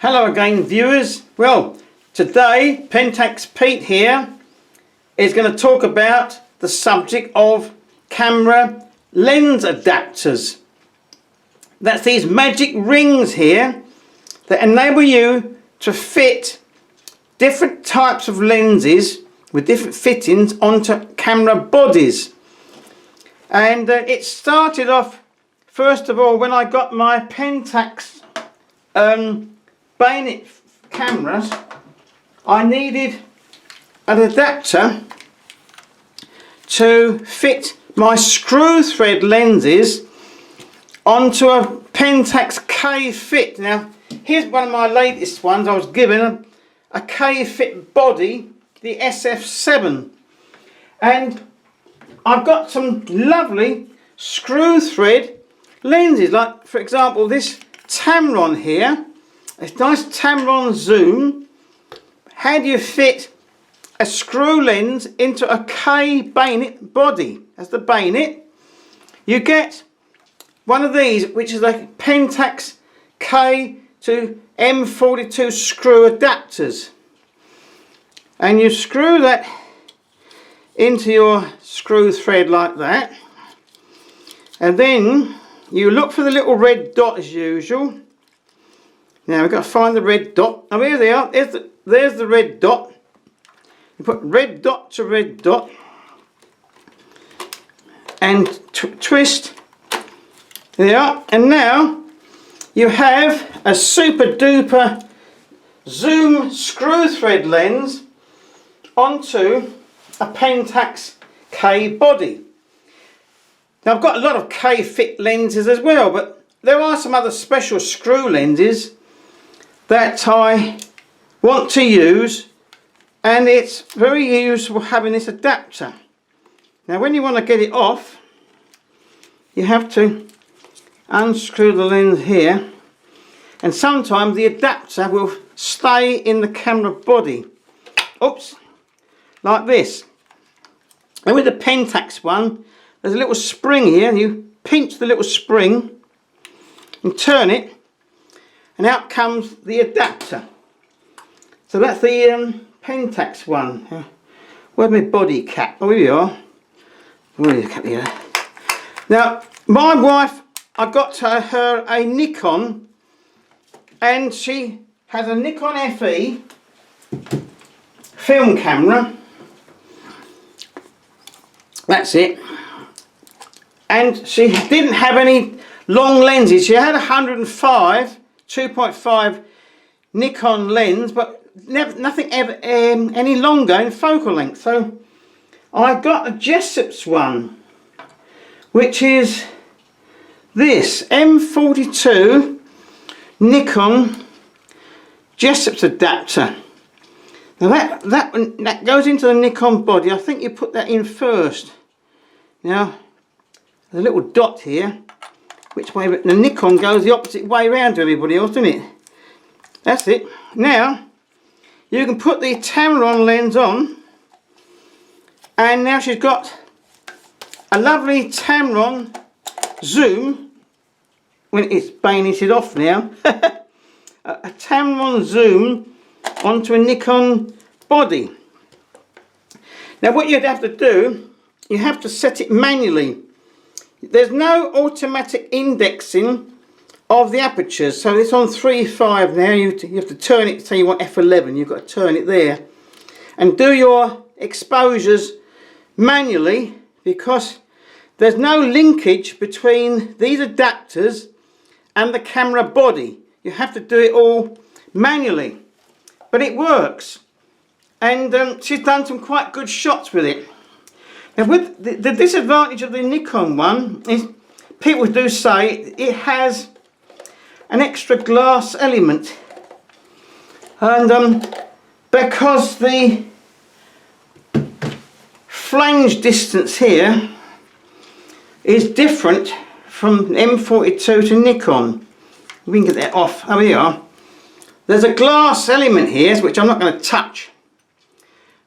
Hello again, viewers. Well, today Pentax Pete here is going to talk about the subject of camera lens adapters. That's these magic rings here that enable you to fit different types of lenses with different fittings onto camera bodies. And it started off, first of all, when I got my Pentax bayonet cameras. I needed an adapter to fit my screw thread lenses onto a Pentax K fit. Now here's one of my latest ones. I was given a K fit body, the SF7, and I've got some lovely screw thread lenses, like for example this Tamron here. It's nice Tamron zoom. How do you fit a screw lens into a K bayonet body? As the bayonet, you get one of these, which is a Pentax K to M42 screw adapters, and you screw that into your screw thread like that, and then you look for the little red dot as usual. Now we've got to find the red dot. Oh, here they are. There's the red dot. You put red dot to red dot and twist. There they are. And now you have a super duper zoom screw thread lens onto a Pentax K body. Now I've got a lot of K fit lenses as well, but there are some other special screw lenses that I want to use, and it's very useful having this adapter. Now when you want to get it off, you have to unscrew the lens here, and sometimes the adapter will stay in the camera body. Oops, like this. And with the Pentax one, there's a little spring here, and you pinch the little spring and turn it, and out comes the adapter. So that's the Pentax one. Where's my body cap? Oh, here we are. Where's the cap here? Now, my wife, I got her a Nikon, and she has a Nikon FE film camera. That's it. And she didn't have any long lenses. She had 105 2.5 Nikon lens, but nothing ever any longer in focal length. So I got a Jessup's one, which is this M42 Nikon Jessup's adapter. Now that goes into the Nikon body. I think you put that in first. Now there's a little dot here, which way the Nikon goes the opposite way around to everybody else, doesn't it? That's it. Now you can put the Tamron lens on, and now she's got a lovely Tamron zoom when it's bayoneted off now. a Tamron zoom onto a Nikon body. Now what you'd have to do, you have to set it manually. There's no automatic indexing of the apertures, so it's on 3.5 now. You have to turn it, say you want f11, you've got to turn it there and do your exposures manually, because there's no linkage between these adapters and the camera body. You have to do it all manually, but it works, and she's done some quite good shots with it. Now with the disadvantage of the Nikon one is people do say it has an extra glass element, and because the flange distance here is different from M42 to Nikon. We can get that off. Oh, here we are. There's a glass element here which I'm not going to touch,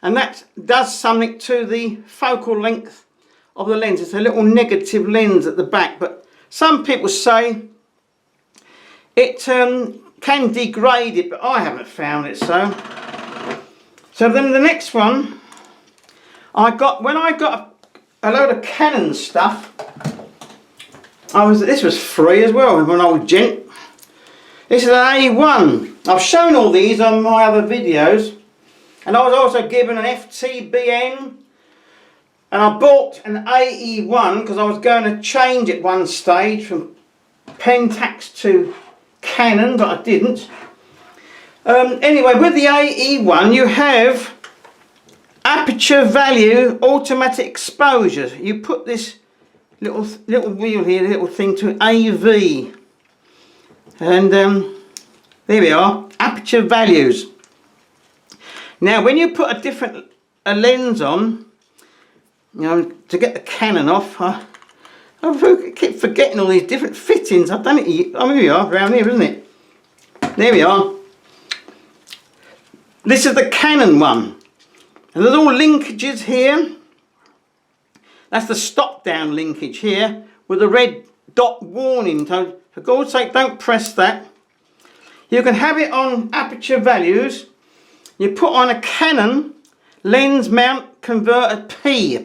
and that does something to the focal length of the lens. It's a little negative lens at the back, but some people say it can degrade it, but I haven't found it so. So then the next one, when I got a load of Canon stuff, this was free as well, an old gent. This is an A1. I've shown all these on my other videos, and I was also given an FTBN, and I bought an AE1 because I was going to change at one stage from Pentax to Canon, but I didn't. Anyway, with the AE1 you have aperture value automatic exposure. You put this little wheel here, little thing to AV, and there we are, aperture values. Now when you put a lens on, you know, to get the Canon off, I keep forgetting all these different fittings. I've done it. Oh, here we are, around here, isn't it? There we are. This is the Canon one, and there's all linkages here. That's the stop down linkage here with a red dot warning. So for God's sake, don't press that. You can have it on aperture values. You put on a Canon lens mount converter a P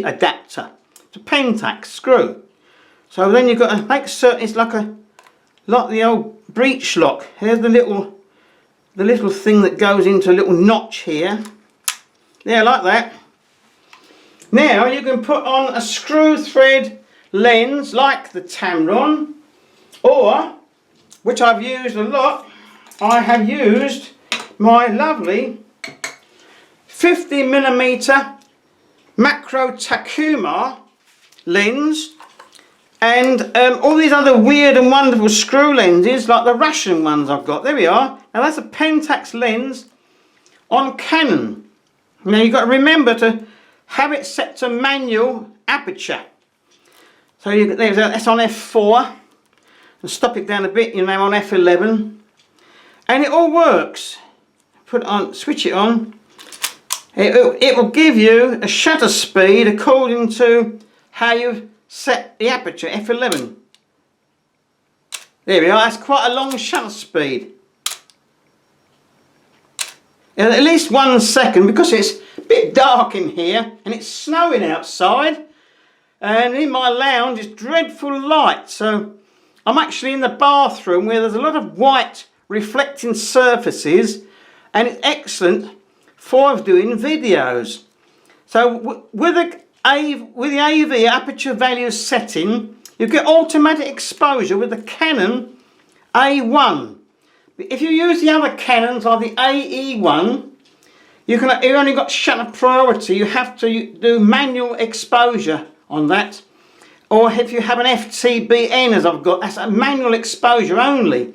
adapter. It's a Pentax screw. So then you've got to make certain it's like the old breech lock. Here's the little thing that goes into a little notch here. Yeah, like that. Now you can put on a screw thread lens like the Tamron, or, which I've used a lot, I have used my lovely 50mm macro Takuma lens, and all these other weird and wonderful screw lenses like the Russian ones I've got. There we are. Now that's a Pentax lens on Canon. Now you've got to remember to have it set to manual aperture. So that's on f4, and stop it down a bit, you're now on f11, and it all works. Put it on, switch it on. It will give you a shutter speed according to how you've set the aperture, f11. There we are, that's quite a long shutter speed. And at least 1 second, because it's a bit dark in here and it's snowing outside, and in my lounge it's dreadful light, so I'm actually in the bathroom where there's a lot of white reflecting surfaces, and it's excellent for doing videos. So with the AV aperture value setting, you get automatic exposure with the Canon A1. If you use the other Canons like the AE1, you only got shutter priority. You have to do manual exposure on that. Or if you have an FTBN, as I've got, that's a manual exposure only.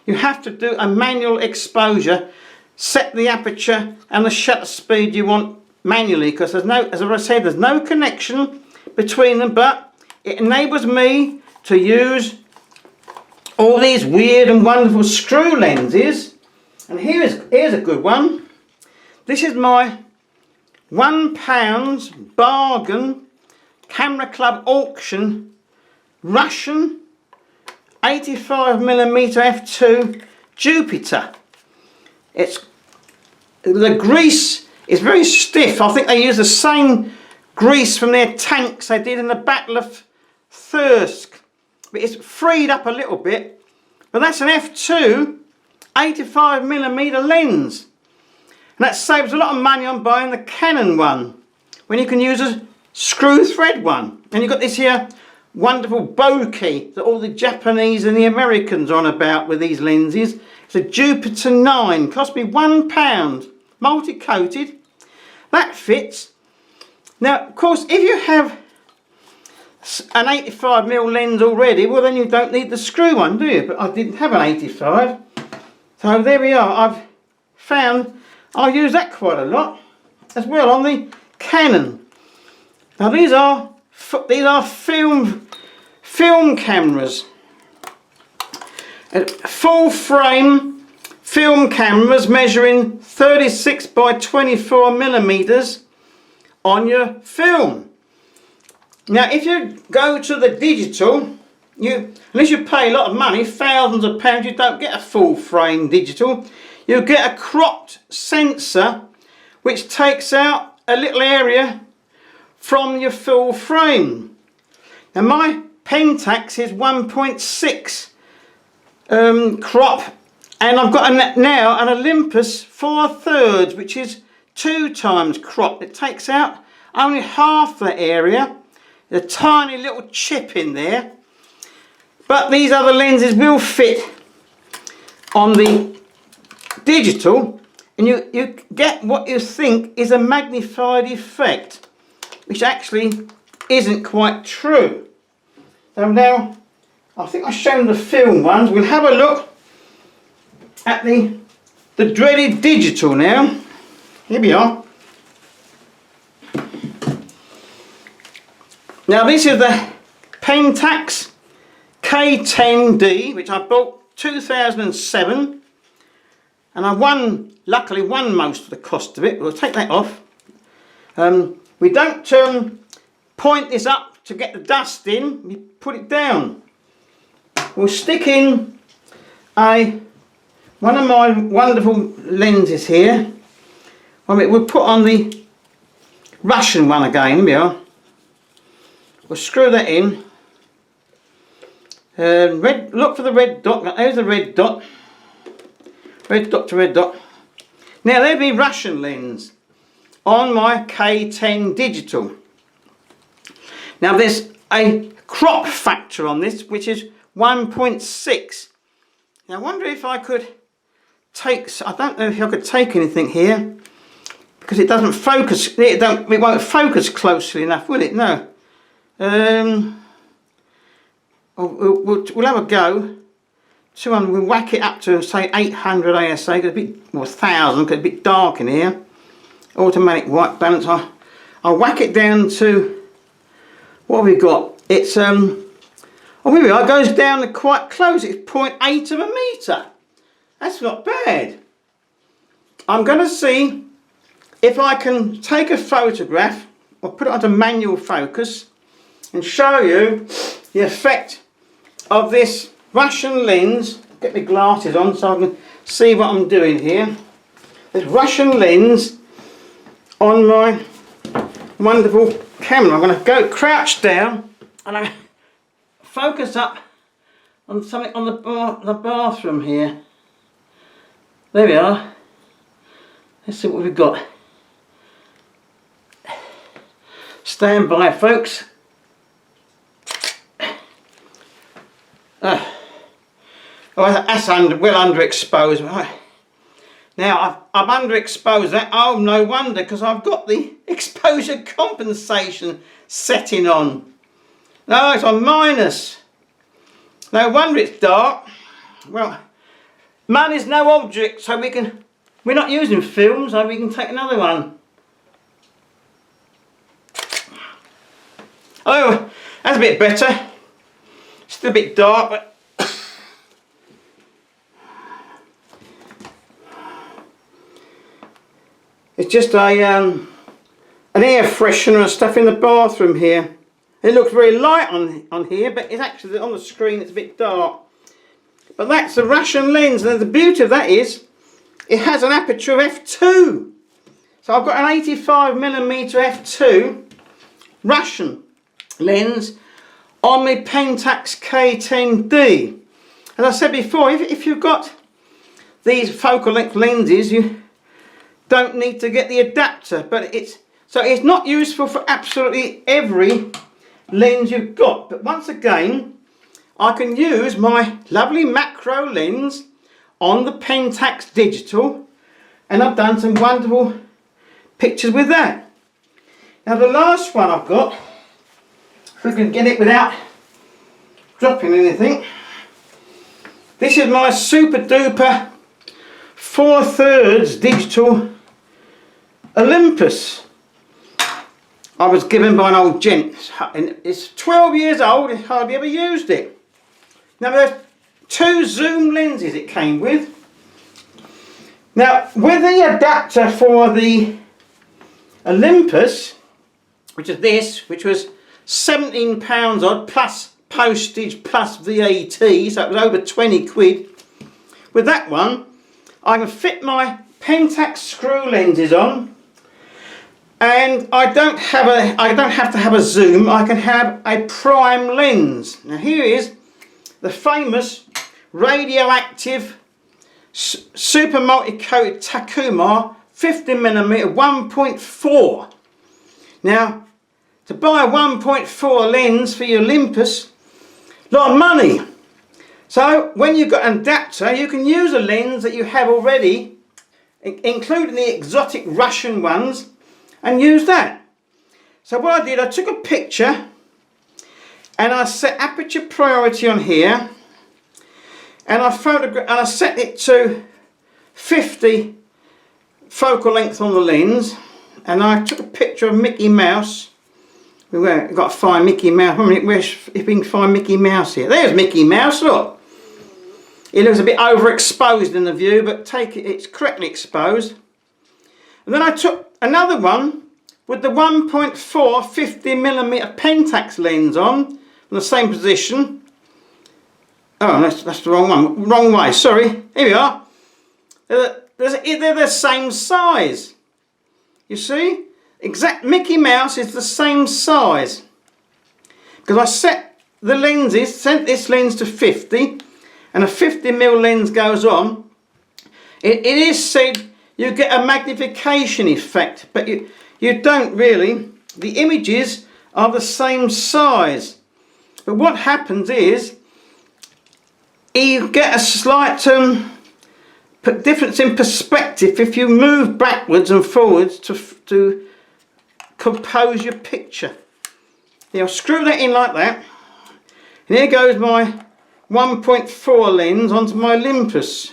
You have to do a manual exposure, set the aperture and the shutter speed you want manually, because there's no, as I said, there's no connection between them, but it enables me to use all these weird and wonderful screw lenses. And here's a good one. This is my £1 bargain Camera Club auction Russian 85mm f2 Jupiter. The grease is very stiff. I think they use the same grease from their tanks they did in the Battle of Thirsk, but it's freed up a little bit. But that's an f2 85mm lens, and that saves a lot of money on buying the Canon one when you can use a screw thread one. And you've got this here wonderful bokeh that all the Japanese and the Americans are on about with these lenses. It's a Jupiter 9, cost me £1, multi-coated. That fits. Now, of course, if you have an 85mm lens already, well then you don't need the screw one, do you? But I didn't have an 85. So there we are. I've found I use that quite a lot as well on the Canon. Now these are film cameras. Full frame film cameras measuring 36 by 24mm on your film. Now if you go to the digital, unless you pay a lot of money, thousands of pounds, you don't get a full frame digital. You get a cropped sensor which takes out a little area from your full frame. Now my Pentax is 1.6 crop, and I've got now an Olympus 4/3, which is 2 times crop. It takes out only half the area, a tiny little chip in there, but these other lenses will fit on the digital, and you get what you think is a magnified effect, which actually isn't quite true. So now, I think I've shown the film ones. We'll have a look at the dreaded digital now. Here we are. Now this is the Pentax K10D, which I bought 2007, and I luckily won most of the cost of it. We'll take that off. We don't point this up to get the dust in, we put it down. We'll stick in one of my wonderful lenses here. We'll put on the Russian one again. Here we are. We'll screw that in. Look for the red dot. There's the red dot. Red dot to red dot. Now there'll be Russian lens on my K10 digital. Now there's a crop factor on this, which is 1.6. Now I wonder if I could take, I don't know if I could take anything here, because it doesn't focus, it won't focus closely enough, will it? No. We'll have a go. We'll whack it up to say 800 ASA, a bit, or 1000, because it's a bit dark in here. Automatic white balance. I'll whack it down to, what have we got? It's here we are. It goes down to quite close. It's 0.8 of a metre. That's not bad. I'm going to see if I can take a photograph or put it onto manual focus and show you the effect of this Russian lens. Get my glasses on so I can see what I'm doing here. This Russian lens on my wonderful camera. I'm going to go crouch down and I focus up on something on the bathroom here. There we are. Let's see what we've got. Stand by, folks. Oh, that's well underexposed. Now I've underexposed that. Oh, no wonder, because I've got the exposure compensation setting on. No, it's on minus. No wonder it's dark. Well, man is no object, so we're not using film, so we can take another one. Oh, that's a bit better. Still a bit dark, but it's just an air freshener and stuff in the bathroom here. It looks very light on here, but it's actually on the screen it's a bit dark. But that's the Russian lens, and the beauty of that is it has an aperture of f2. So I've got an 85mm f2 Russian lens on my Pentax K10D. As I said before, if you've got these focal length lenses, you don't need to get the adapter, but it's not useful for absolutely every lens you've got. But once again, I can use my lovely macro lens on the Pentax digital, and I've done some wonderful pictures with that. Now the last one I've got, if we can get it without dropping anything, this is my super duper 4/3 digital Olympus. I was given by an old gent, and it's 12 years old, I hardly ever used it. Now there's 2 zoom lenses it came with. Now with the adapter for the Olympus, which is this, which was £17 odd plus postage plus VAT, so it was over 20 quid. With that one, I can fit my Pentax screw lenses on, and I don't have to have a zoom. I can have a prime lens. Now here is the famous radioactive super multi-coated Takuma 50mm 1.4. Now, to buy a 1.4 lens for your Olympus, a lot of money. So when you've got an adapter, you can use a lens that you have already, including the exotic Russian ones, and use that. So what I did, I took a picture and I set aperture priority on here, and I set it to 50 focal length on the lens, and I took a picture of Mickey Mouse. We've got to find Mickey Mouse. If we can find Mickey Mouse here. There's Mickey Mouse, look. It looks a bit overexposed in the view, but take it, it's correctly exposed. And then I took another one with the 1.4 50mm Pentax lens on, in the same position. Oh, that's the wrong one. Wrong way, sorry. Here we are. They're the same size. You see? Mickey Mouse is the same size. Because I set this lens to 50, and a 50mm lens goes on. It is said you get a magnification effect, but you don't really. The images are the same size. But what happens is, you get a slight difference in perspective if you move backwards and forwards to compose your picture. Now I'll screw that in like that, and here goes my 1.4 lens onto my Olympus.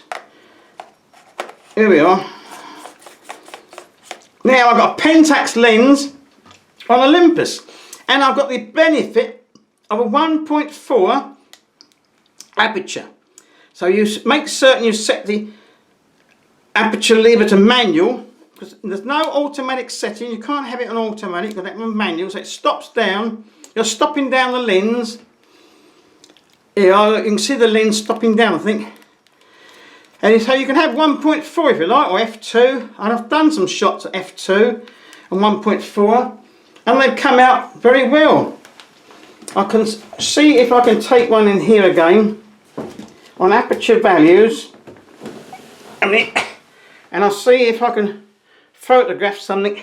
Here we are. Now I've got a Pentax lens on Olympus, and I've got the benefit of a 1.4 aperture. So you make certain you set the aperture lever to manual, because there's no automatic setting. You can't have it on automatic because that's manual, so it stops down. You're stopping down the lens. Here, you can see the lens stopping down, I think. And so you can have 1.4 if you like, or f2, and I've done some shots at f2 and 1.4, and they've come out very well. I can see if I can take one in here again on aperture values, and I'll see if I can photograph something.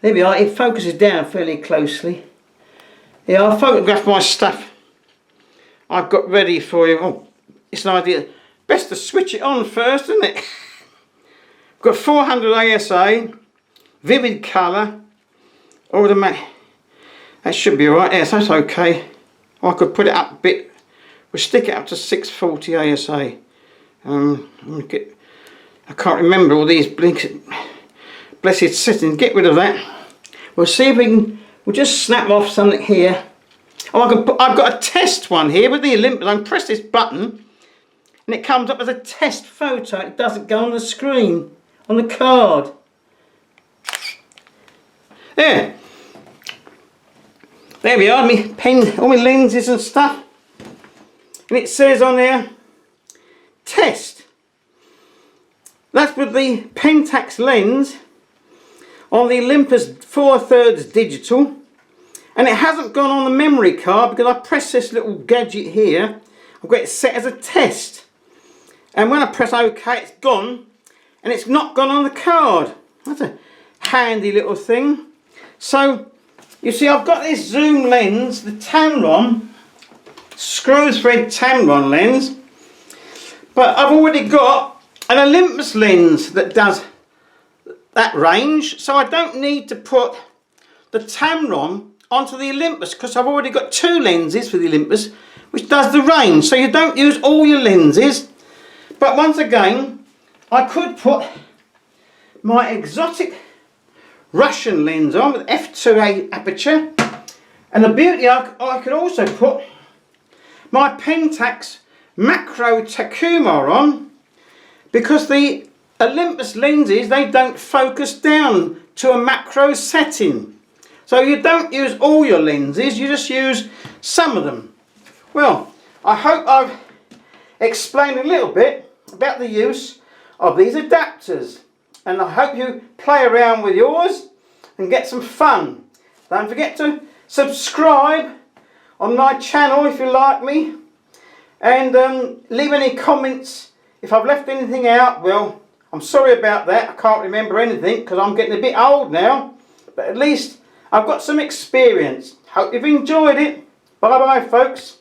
There we are, it focuses down fairly closely. Yeah, I'll photograph my stuff I've got ready for you. Oh, it's an idea. Best to switch it on first, isn't it? Got 400 ASA, vivid colour, automatic. That should be alright. Yes, that's okay. I could put it up a bit. We'll stick it up to 640 ASA. I can't remember all these blessed settings. Get rid of that. We'll see if we can. We'll just snap off something here. Oh, I've got a test one here with the Olympus. I can press this button, and it comes up as a test photo. It doesn't go on the screen, on the card. There we are, my pen, all my lenses and stuff. And it says on there, test. That's with the Pentax lens on the Olympus 4/3 digital. And it hasn't gone on the memory card because I press this little gadget here. I've got it set as a test. And when I press OK, it's gone. And it's not gone on the card. That's a handy little thing. So, you see, I've got this zoom lens, the Tamron, screw thread Tamron lens. But I've already got an Olympus lens that does that range. So I don't need to put the Tamron onto the Olympus, because I've already got two lenses for the Olympus which does the range. So you don't use all your lenses. But once again, I could put my exotic Russian lens on with f2.8 aperture, and the beauty, I could also put my Pentax macro Takuma on, because the Olympus lenses, they don't focus down to a macro setting. So you don't use all your lenses, you just use some of them. Well, I hope I've explained a little bit about the use of these adapters, and I hope you play around with yours and get some fun. Don't forget to subscribe on my channel if you like me, and leave any comments if I've left anything out. Well, I'm sorry about that. I can't remember anything because I'm getting a bit old now, but at least I've got some experience. Hope you've enjoyed it. Bye bye folks.